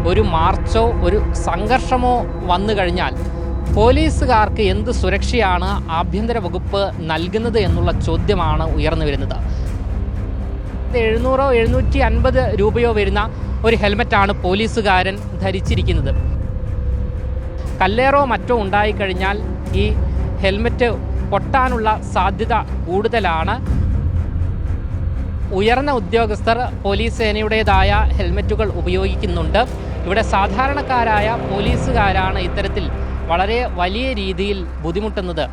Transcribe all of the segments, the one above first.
ഒരു മാർച്ചോ ഒരു സംഘർഷമോ വന്നു കഴിഞ്ഞാൽ പോലീസുകാർക്ക് എന്ത് സുരക്ഷയാണ് ആഭ്യന്തര വകുപ്പ് നൽകുന്നത് എന്നുള്ള ചോദ്യമാണ് ഉയർന്നു വരുന്നത്. 700 750 രൂപയോ വരുന്ന ഒരു ഹെൽമറ്റാണ് പോലീസുകാരൻ ധരിച്ചിരിക്കുന്നത്. കല്ലേറോ മറ്റോ ഉണ്ടായിക്കഴിഞ്ഞാൽ ഈ ഹെൽമറ്റ് പൊട്ടാനുള്ള സാധ്യത കൂടുതലാണ്. ഉയർന്ന ഉദ്യോഗസ്ഥർ പോലീസ് സേനയുടേതായ ഹെൽമറ്റുകൾ ഉപയോഗിക്കുന്നുണ്ട്. ഇവിടെ സാധാരണക്കാരായ പോലീസുകാരാണ് ഇത്തരത്തിൽ വളരെ വലിയ രീതിയിൽ ബുദ്ധിമുട്ടുന്നത്.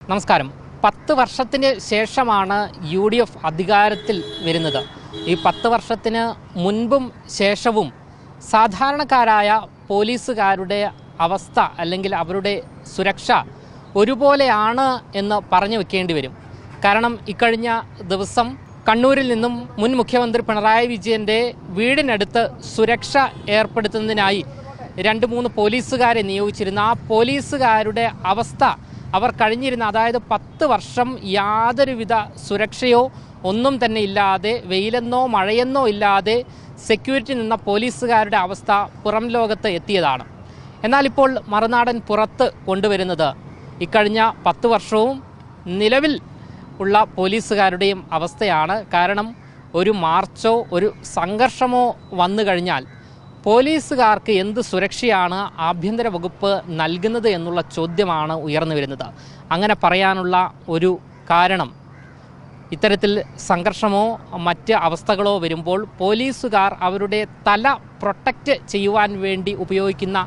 നമസ്കാരം. 10 വർഷത്തിന് ശേഷമാണ് UDF അധികാരത്തിൽ വരുന്നത്. ഈ 10 വർഷത്തിന് മുൻപും ശേഷവും സാധാരണക്കാരായ പോലീസുകാരുടെ അവസ്ഥ അല്ലെങ്കിൽ അവരുടെ സുരക്ഷ ഒരുപോലെയാണ് എന്ന് പറഞ്ഞു വെക്കേണ്ടി വരും. കാരണം ഇക്കഴിഞ്ഞ ദിവസം കണ്ണൂരിൽ നിന്നും മുൻ മുഖ്യമന്ത്രി പിണറായി വിജയൻ്റെ വീടിനടുത്ത് സുരക്ഷ ഏർപ്പെടുത്തുന്നതിനായി 2-3 പോലീസുകാരെ നിയോഗിച്ചിരുന്ന ആ പോലീസുകാരുടെ അവസ്ഥ അവർ കഴിഞ്ഞിരുന്ന, അതായത് 10 വർഷം യാതൊരുവിധ സുരക്ഷയോ ഒന്നും തന്നെ ഇല്ലാതെ, വെയിലെന്നോ മഴയെന്നോ ഇല്ലാതെ സെക്യൂരിറ്റി നിന്ന പോലീസുകാരുടെ അവസ്ഥ പുറം ലോകത്ത് എത്തിയതാണ്. എന്നാൽ ഇപ്പോൾ മറുനാടൻ പുറത്ത് കൊണ്ടുവരുന്നത് ഇക്കഴിഞ്ഞ 10 വർഷവും നിലവിൽ ഉള്ള പോലീസുകാരുടെയും അവസ്ഥയാണ്. കാരണം ഒരു മാർച്ചോ ഒരു സംഘർഷമോ വന്നു കഴിഞ്ഞാൽ പോലീസുകാർക്ക് എന്ത് സുരക്ഷയാണ് ആഭ്യന്തര വകുപ്പ് നൽകുന്നത് എന്നുള്ള ചോദ്യമാണ് ഉയർന്നു വരുന്നത്. അങ്ങനെ പറയാനുള്ള ഒരു കാരണം, ഇത്തരത്തിൽ സംഘർഷമോ മറ്റ് അവസ്ഥകളോ വരുമ്പോൾ പോലീസുകാർ അവരുടെ തല പ്രൊട്ടക്റ്റ് ചെയ്യുവാൻ വേണ്ടി ഉപയോഗിക്കുന്ന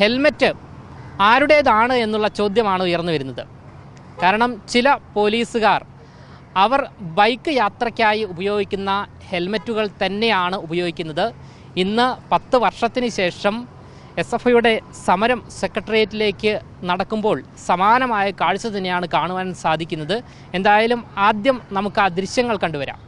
ഹെൽമറ്റ് ആരുടേതാണ് എന്നുള്ള ചോദ്യമാണ് ഉയർന്നു വരുന്നത്. കാരണം ചില പോലീസുകാർ അവർ ബൈക്ക് യാത്രയ്ക്കായി ഉപയോഗിക്കുന്ന ഹെൽമറ്റുകൾ തന്നെയാണ് ഉപയോഗിക്കുന്നത്. ഇന്ന് 10 വർഷത്തിന് ശേഷം SFIയുടെ സമരം സെക്രട്ടേറിയറ്റിലേക്ക് നടക്കുമ്പോൾ സമാനമായ കാഴ്ച തന്നെയാണ് കാണുവാൻ സാധിക്കുന്നത്. എന്തായാലും ആദ്യം നമുക്ക് ആ ദൃശ്യങ്ങൾ കണ്ടുവരാം.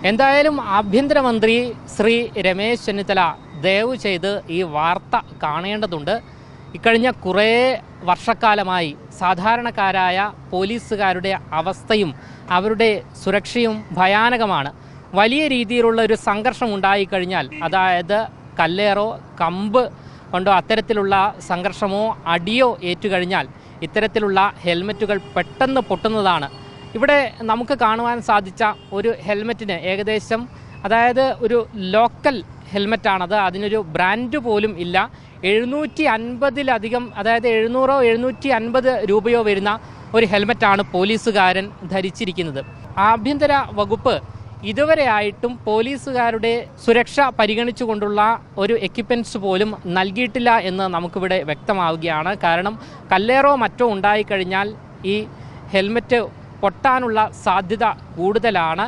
എന്തായാലും ആഭ്യന്തരമന്ത്രി ശ്രീ രമേശ് ചെന്നിത്തല ദയവ് ചെയ്ത് ഈ വാർത്ത കാണേണ്ടതുണ്ട്. ഇക്കഴിഞ്ഞ കുറേ വർഷക്കാലമായി സാധാരണക്കാരായ പോലീസുകാരുടെ അവസ്ഥയും അവരുടെ സുരക്ഷയും ഭയാനകമാണ്. വലിയ രീതിയിലുള്ള ഒരു സംഘർഷം ഉണ്ടായിക്കഴിഞ്ഞാൽ, അതായത് കല്ലേറോ കമ്പ് കൊണ്ടോ അത്തരത്തിലുള്ള സംഘർഷമോ അടിയോ ഏറ്റുകഴിഞ്ഞാൽ ഇത്തരത്തിലുള്ള ഹെൽമറ്റുകൾ പെട്ടെന്ന് പൊട്ടുന്നതാണ്. ഇവിടെ നമുക്ക് കാണുവാൻ സാധിച്ച ഒരു ഹെൽമറ്റിന് ഏകദേശം, അതായത് ഒരു ലോക്കൽ ഹെൽമറ്റാണത്, അതിനൊരു ബ്രാൻഡ് പോലും ഇല്ല, 750-ലധികം, അതായത് 700 750 രൂപയോ വരുന്ന ഒരു ഹെൽമറ്റാണ് പോലീസുകാരൻ ധരിച്ചിരിക്കുന്നത്. ആഭ്യന്തര വകുപ്പ് ഇതുവരെയായിട്ടും പോലീസുകാരുടെ സുരക്ഷ പരിഗണിച്ചുകൊണ്ടുള്ള ഒരു എക്യുപ്മെൻറ്റ്സ് പോലും നൽകിയിട്ടില്ല എന്ന് നമുക്കിവിടെ വ്യക്തമാവുകയാണ്. കാരണം കല്ലേറോ മറ്റോ ഉണ്ടായിക്കഴിഞ്ഞാൽ ഈ ഹെൽമറ്റ് പൊട്ടാനുള്ള സാധ്യത കൂടുതലാണ്.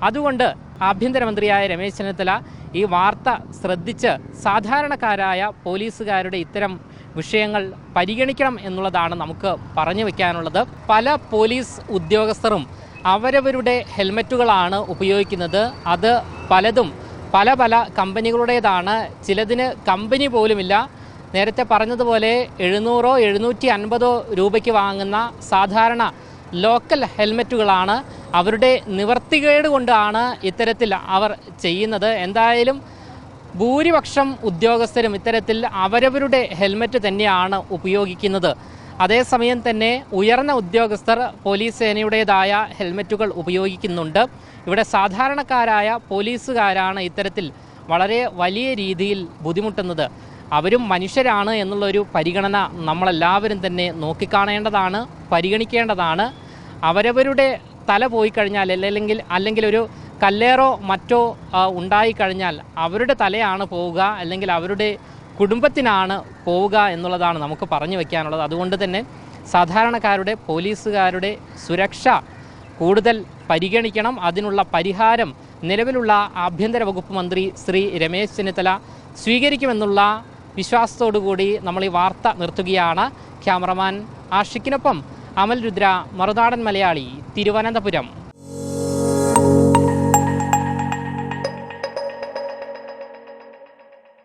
അതുകൊണ്ട് ആഭ്യന്തരമന്ത്രിയായ രമേശ് ചെന്നിത്തല ഈ വാർത്ത ശ്രദ്ധിച്ച് സാധാരണക്കാരായ പോലീസുകാരുടെ ഇത്തരം വിഷയങ്ങൾ പരിഗണിക്കണം എന്നുള്ളതാണ് നമുക്ക് പറഞ്ഞു വയ്ക്കാനുള്ളത്. പല പോലീസ് ഉദ്യോഗസ്ഥരും അവരവരുടെ ഹെൽമറ്റുകളാണ് ഉപയോഗിക്കുന്നത്. അത് പലതും പല കമ്പനികളുടേതാണ്. ചിലതിന് കമ്പനി പോലുമില്ല. നേരത്തെ പറഞ്ഞതുപോലെ 700 750 രൂപയ്ക്ക് വാങ്ങുന്ന സാധാരണ ലോക്കൽ ഹെൽമറ്റുകളാണ്. അവരുടെ നിവർത്തികേട് കൊണ്ടാണ് ഇത്തരത്തിൽ അവർ ചെയ്യുന്നത്. എന്തായാലും ഭൂരിപക്ഷം ഉദ്യോഗസ്ഥരും ഇത്തരത്തിൽ അവരവരുടെ ഹെൽമറ്റ് തന്നെയാണ് ഉപയോഗിക്കുന്നത്. അതേസമയം തന്നെ ഉയർന്ന ഉദ്യോഗസ്ഥർ പോലീസ് സേനയുടേതായ ഹെൽമറ്റുകൾ ഉപയോഗിക്കുന്നുണ്ട്. ഇവിടെ സാധാരണക്കാരായ പോലീസുകാരാണ് ഇത്തരത്തിൽ വളരെ വലിയ രീതിയിൽ ബുദ്ധിമുട്ടുന്നത്. അവരും മനുഷ്യരാണ് എന്നുള്ളൊരു പരിഗണന നമ്മളെല്ലാവരും തന്നെ നോക്കിക്കാണേണ്ടതാണ്, പരിഗണിക്കേണ്ടതാണ്. അവരവരുടെ തല പോയി കഴിഞ്ഞാൽ അല്ലെങ്കിൽ ഒരു കല്ലേറോ മറ്റോ ഉണ്ടായിക്കഴിഞ്ഞാൽ അവരുടെ തലയാണ് പോവുക, അല്ലെങ്കിൽ അവരുടെ കുടുംബത്തിനാണ് പോവുക എന്നുള്ളതാണ് നമുക്ക് പറഞ്ഞു വയ്ക്കാനുള്ളത്. അതുകൊണ്ട് തന്നെ സാധാരണക്കാരുടെ പോലീസുകാരുടെ സുരക്ഷ കൂടുതൽ പരിഗണിക്കണം. അതിനുള്ള പരിഹാരം നിലവിലുള്ള ആഭ്യന്തര വകുപ്പ് മന്ത്രി ശ്രീ രമേശ് ചെന്നിത്തല സ്വീകരിക്കുമെന്നുള്ള വിശ്വാസത്തോടു കൂടി നമ്മൾ ഈ വാർത്ത നിർത്തുകയാണ്. ക്യാമറമാൻ ആഷിഖിനൊപ്പം അമൽ രുദ്ര, മറുനാടൻ മലയാളി, തിരുവനന്തപുരം.